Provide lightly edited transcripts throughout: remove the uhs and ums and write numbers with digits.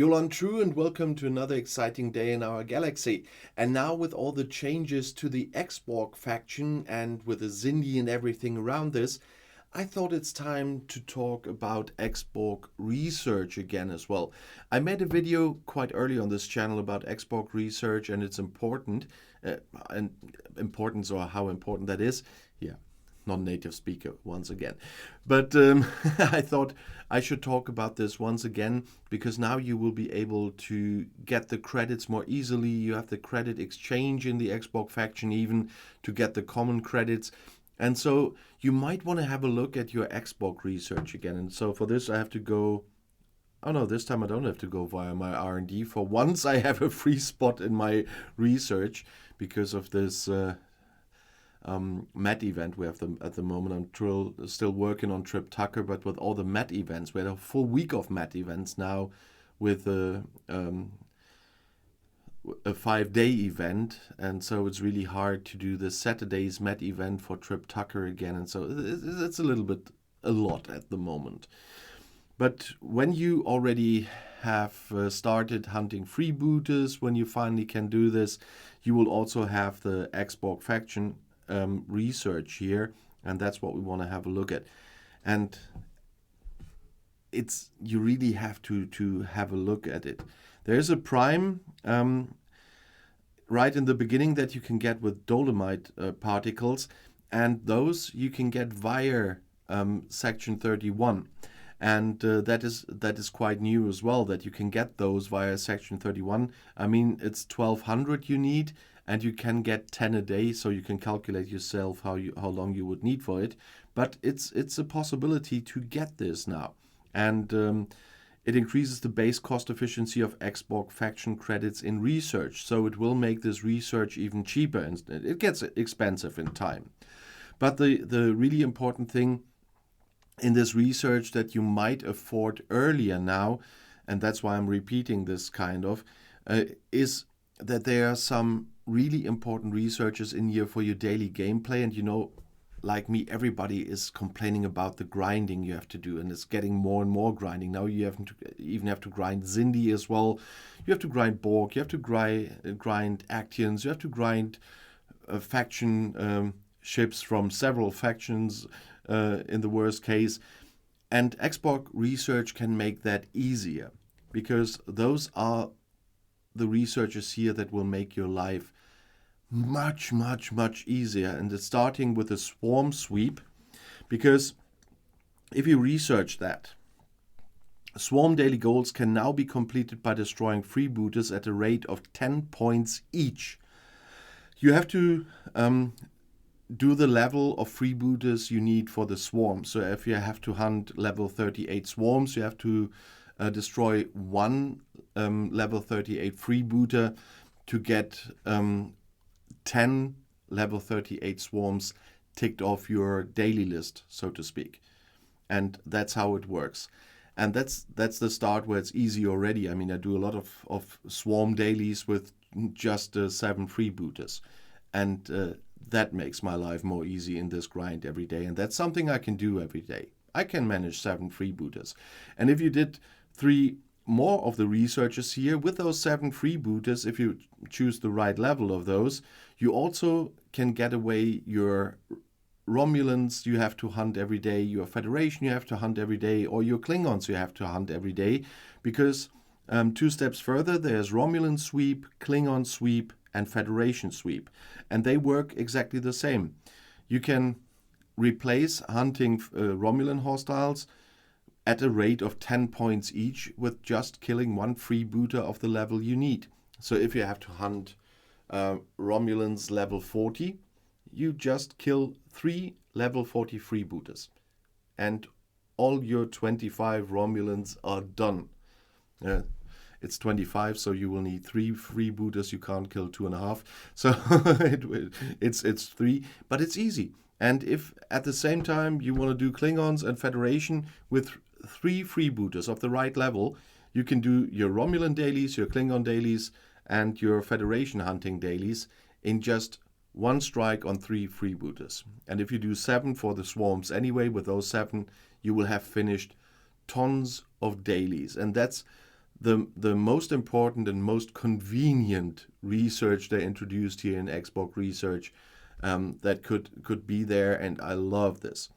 Yolan True, and welcome to another exciting day in our galaxy. And now with all the changes to the Ex Borg faction and with the Xindi and everything around this, I thought it's time to talk about Ex Borg Research again as well. I made a video quite early on this channel about Ex Borg Research and its importance or how important that is. Yeah, non-native speaker once again. But I thought I should talk about this once again because now you will be able to get the credits more easily. You have the credit exchange in the Xborg faction even to get the common credits. And so you might want to have a look at your Xborg Research again. And so for this I have to go... Oh no, this time I don't have to go via my R&D. For once I have a free spot in my research because of this Met event we have at the moment. I'm still working on Trip Tucker, but with all the Met events, we had a full week of Met events now with a 5-day event, and so it's really hard to do the Saturday's Met event for Trip Tucker again, and so it's a lot at the moment. But when you already have started hunting freebooters, when you finally can do this, you will also have the Xborg faction research here, and that's what we want to have a look at. And you really have to have a look at it. There's a prime right in the beginning that you can get with dolomite particles, and those you can get via section 31. And that is quite new as well, that you can get those via section 31. I mean, it's 1200 you need, and you can get 10 a day, so you can calculate yourself how long you would need for it. But it's a possibility to get this now. And it increases the base cost efficiency of Xborg faction credits in research, so it will make this research even cheaper, and it gets expensive in time. But the really important thing in this research that you might afford earlier now, and that's why I'm repeating this is that there are some really important researches in here for your daily gameplay. And you know, like me, everybody is complaining about the grinding you have to do, and it's getting more and more grinding. Now you even have to grind Xindi as well. You have to grind Borg, you have to grind Actians, you have to grind faction ships from several factions in the worst case. And Xborg Research can make that easier, because those are the researches here that will make your life much, much, much easier. And it's starting with a swarm sweep, because if you research that, swarm daily goals can now be completed by destroying freebooters at a rate of 10 points each. You have to do the level of freebooters you need for the swarm. So if you have to hunt level 38 swarms, you have to destroy one level 38 freebooter to get 10 level 38 swarms ticked off your daily list, so to speak. And that's how it works. And that's the start where it's easy already. I mean, I do a lot of swarm dailies with just 7 freebooters. And that makes my life more easy in this grind every day. And that's something I can do every day. I can manage 7 freebooters. And if you did 3 more of the researches here with those 7 freebooters, if you choose the right level of those, you also can get away your Romulans you have to hunt every day, your Federation you have to hunt every day, or your Klingons you have to hunt every day, because 2 steps further there's Romulan sweep, Klingon sweep, and Federation sweep, and they work exactly the same. You can replace hunting Romulan hostiles at a rate of 10 points each with just killing 1 freebooter of the level you need. So if you have to hunt Romulans level 40, you just kill 3 level 40 freebooters, and all your 25 Romulans are done. It's 25, so you will need 3 freebooters. You can't kill 2.5. So it's 3, but it's easy. And if at the same time you want to do Klingons and Federation with 3 freebooters of the right level, you can do your Romulan dailies, your Klingon dailies, and your Federation hunting dailies in just 1 strike on 3 freebooters. And if you do 7 for the swarms anyway, with those 7, you will have finished tons of dailies. And that's the most important and most convenient research they introduced here in Ex Borg Research that could be there, and I love this.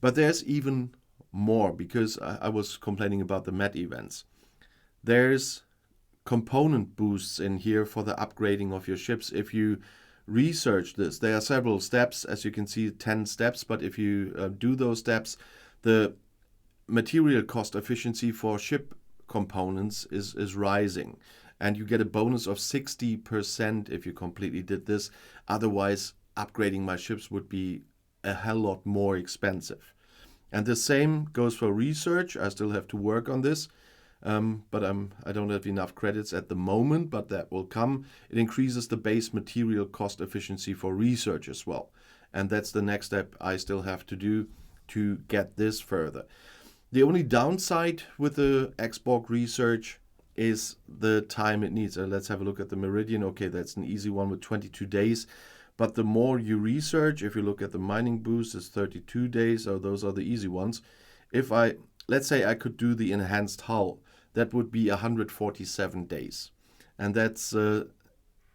But there's even more, because I was complaining about the MET events. There's component boosts in here for the upgrading of your ships. If you research this, there are several steps, as you can see, 10 steps, but if you do those steps, the material cost efficiency for ship components is rising, and you get a bonus of 60% if you completely did this. Otherwise, upgrading my ships would be a hell lot more expensive. And the same goes for research. I still have to work on this, but I don't have enough credits at the moment, but that will come. It increases the base material cost efficiency for research as well. And that's the next step I still have to do to get this further. The only downside with the Ex Borg Research is the time it needs. Let's have a look at the Meridian. Okay, that's an easy one with 22 days. But the more you research, if you look at the mining boost, it's 32 days. So those are the easy ones. Let's say I could do the enhanced hull, that would be 147 days. And that's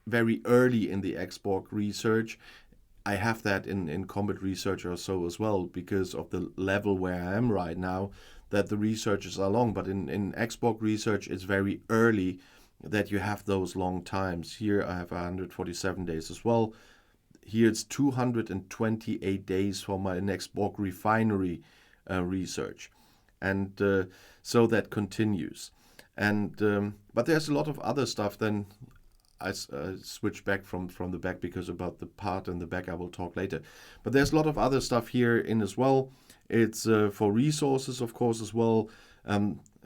very early in the Ex Borg Research. I have that in combat research or so as well, because of the level where I am right now, that the researches are long. But in Ex Borg Research, it's very early that you have those long times. Here I have 147 days as well. Here it's 228 days for my Ex Borg refinery research. And so that continues. And but there's a lot of other stuff. Then I switch back from the back, because about the part in the back I will talk later. But there's a lot of other stuff here in as well. It's for resources, of course, as well.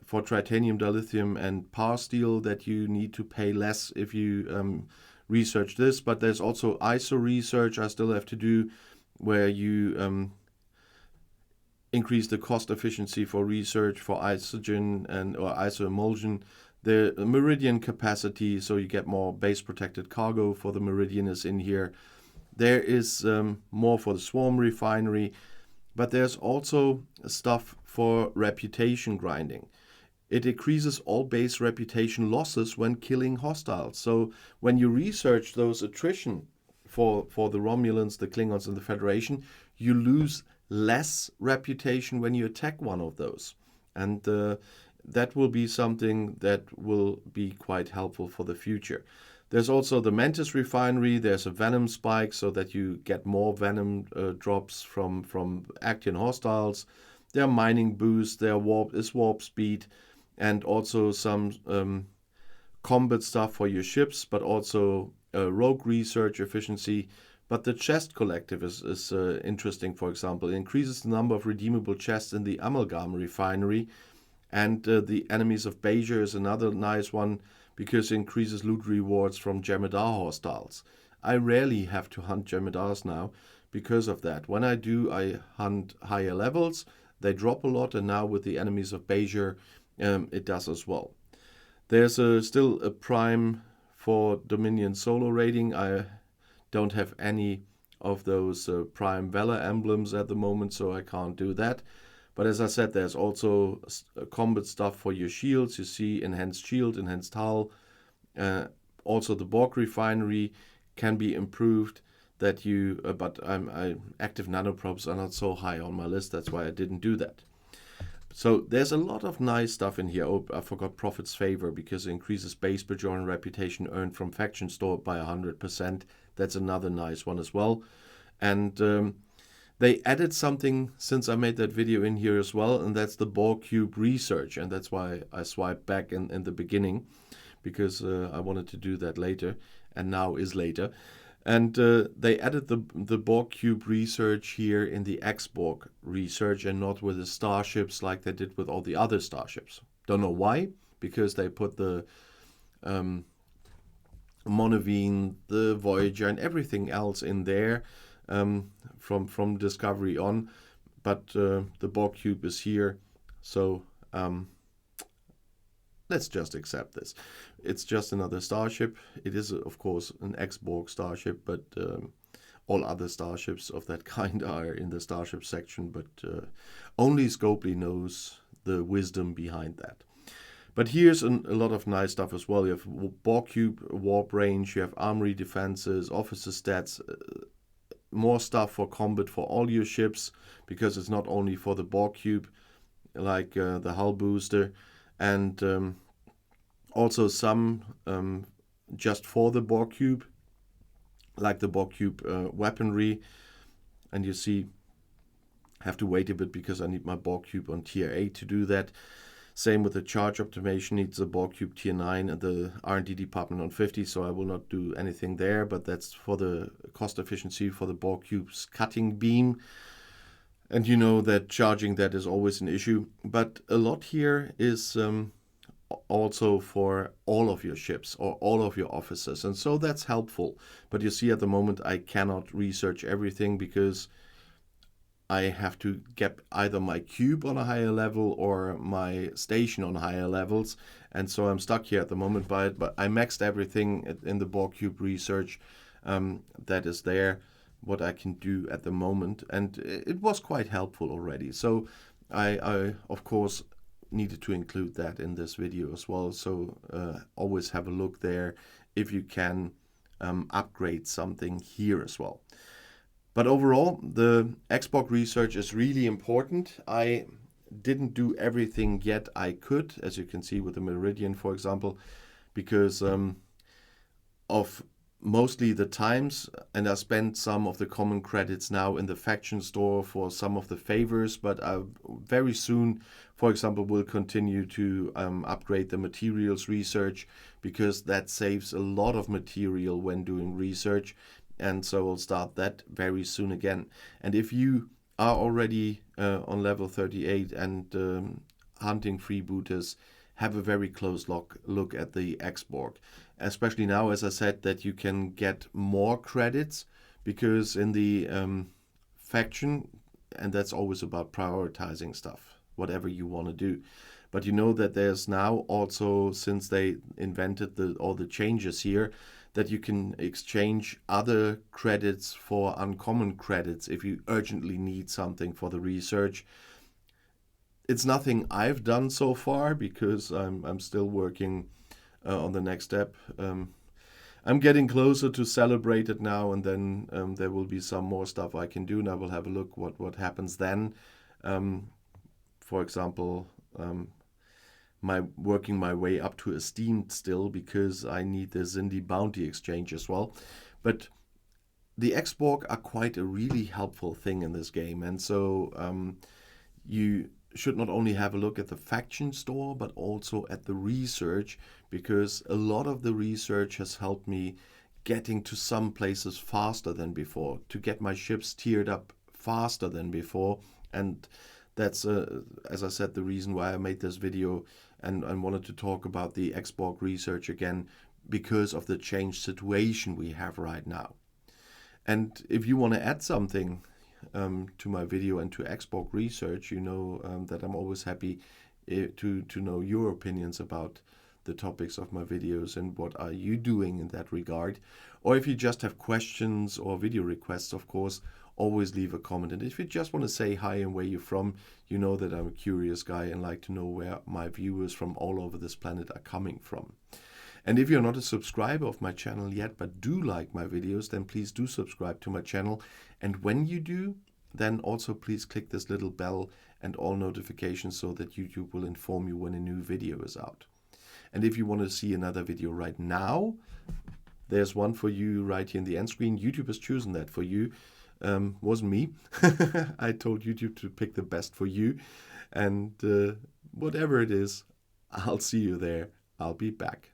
For titanium, dilithium, and par steel, that you need to pay less if you research this. But there's also ISO research I still have to do, where you increase the cost efficiency for research for isogen or isoemulsion. The Meridian capacity, so you get more base protected cargo for the Meridian, is in here. There is more for the Swarm refinery, but there's also stuff for reputation grinding. It decreases all base reputation losses when killing hostiles. So when you research those attrition for the Romulans, the Klingons, and the Federation, you lose less reputation when you attack one of those. And that will be something that will be quite helpful for the future. There's also the Mantis refinery. There's a venom spike, so that you get more venom drops from Actian hostiles. There are mining boosts. There is warp speed, and also some combat stuff for your ships, but also rogue research efficiency. But the chest collective is interesting. For example, it increases the number of redeemable chests in the Amalgam refinery. And the enemies of Bajor is another nice one, because it increases loot rewards from Jemadar hostiles. I rarely have to hunt Jemadars now because of that. When I do, I hunt higher levels. They drop a lot, and now with the enemies of Bajor, it does as well. There's still a prime for Dominion solo raiding. I don't have any of those prime Valor emblems at the moment, so I can't do that. But as I said, there's also combat stuff for your shields. You see enhanced shield, enhanced hull. Also the Borg refinery can be improved. But active nanoprobes are not so high on my list. That's why I didn't do that. So there's a lot of nice stuff in here. Oh, I forgot Prophet's Favor, because it increases base Bajoran reputation earned from faction store by 100%. That's another nice one as well. And they added something since I made that video in here as well, and that's the Borg Cube Research. And that's why I swiped back in the beginning, because I wanted to do that later, and now is later. And they added the Borg Cube Research here in the Ex Borg Research, and not with the starships like they did with all the other starships. Don't know why, because they put the Monaveen, the Voyager, and everything else in there from Discovery on. But the Borg Cube is here, so let's just accept this. It's just another starship. It is, of course, an Xborg starship, but all other starships of that kind are in the starship section, but only Scopely knows the wisdom behind that. But here's a lot of nice stuff as well. You have Borg Cube warp range, you have armory defenses, officer stats, more stuff for combat for all your ships, because it's not only for the Borg Cube, like the hull booster, and also some just for the Borg Cube, like the Borg Cube weaponry. And you see, I have to wait a bit because I need my Borg Cube on tier 8 to do that. Same with the charge optimization, needs a Borg Cube tier 9 and the R&D department on 50, so I will not do anything there, but that's for the cost efficiency for the Borg Cube's cutting beam. And you know that charging that is always an issue. But a lot here is also for all of your ships or all of your officers, and so that's helpful. But you see, at the moment I cannot research everything because I have to get either my cube on a higher level or my station on higher levels, and so I'm stuck here at the moment. But I maxed everything in the Borg Cube research that is there, what I can do at the moment, and it was quite helpful already. So I of course needed to include that in this video as well. So always have a look there if you can upgrade something here as well. But overall, the Ex Borg research is really important. I didn't do everything yet I could, as you can see with the Meridian, for example, because of mostly the times, and I spent some of the common credits now in the faction store for some of the favors, but I very soon, for example, will continue to upgrade the materials research, because that saves a lot of material when doing research. And so I'll start that very soon again. And if you are already on level 38 and hunting freebooters, have a very close look at the Xborg. Especially now, as I said, that you can get more credits, because in the faction, and that's always about prioritizing stuff, whatever you want to do. But you know that there's now also, since they invented all the changes here, that you can exchange other credits for uncommon credits if you urgently need something for the research. It's nothing I've done so far, because I'm still working on the next step. I'm getting closer to celebrate it now, and then there will be some more stuff I can do, and I will have a look what happens then. For example, working my way up to esteemed still, because I need the Zindi bounty exchange as well. But the Xborg are quite a really helpful thing in this game, and so you should not only have a look at the faction store, but also at the research, because a lot of the research has helped me getting to some places faster than before, to get my ships tiered up faster than before. And that's, as I said, the reason why I made this video and wanted to talk about the Ex Borg research again, because of the changed situation we have right now. And if you want to add something to my video and to Ex Borg research, you know that I'm always happy to know your opinions about the topics of my videos and what are you doing in that regard. Or if you just have questions or video requests, of course, always leave a comment. And if you just want to say hi and where you're from, you know that I'm a curious guy and like to know where my viewers from all over this planet are coming from. And if you're not a subscriber of my channel yet, but do like my videos, then please do subscribe to my channel. And when you do, then also please click this little bell and all notifications, so that YouTube will inform you when a new video is out. And if you want to see another video right now, there's one for you right here in the end screen. YouTube has chosen that for you. Wasn't me. I told YouTube to pick the best for you. And whatever it is, I'll see you there. I'll be back.